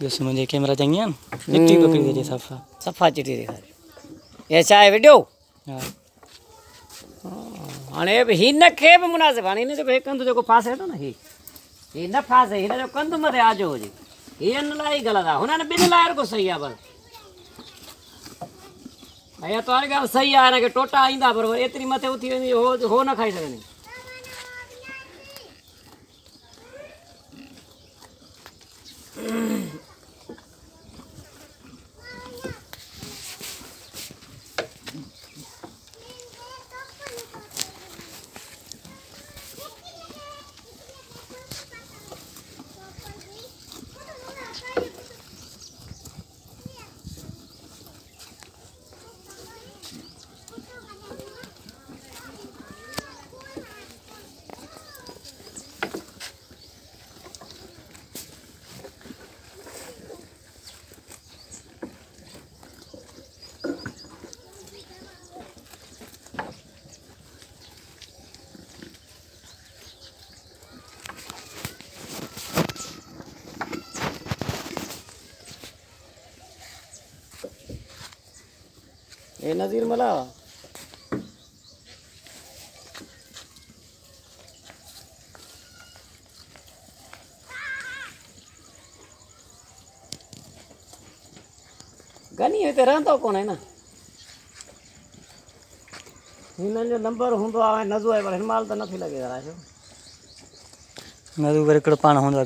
बस मुझे कैमरा चाहिए चिट्टी बकरी दे सफा सफा चिट्टी दिखा ये चाहे वीडियो हां हाणे ही न खे भी मुनासिब हाणे इन जो कंध जो फासे तो ना ही न फासे इन जो कंध मथे आजो हुजे ये न लाई गलत आ हुन बिन लायर को सही आ बस भैया तो ॻाल्हि सही आहे हिन खे टोटा ईंदा पर एतिरी मथे उथी वेंदी हो न खाई सघंदी ये नज़ीर मला गनी हिते रहंदो कोन है न हिननि जो नंबर हूंदो आहे नज़ो आहे पर हिन महिल त नथी लॻे छो नज़ो पर हिकिड़ो पाण हूंदो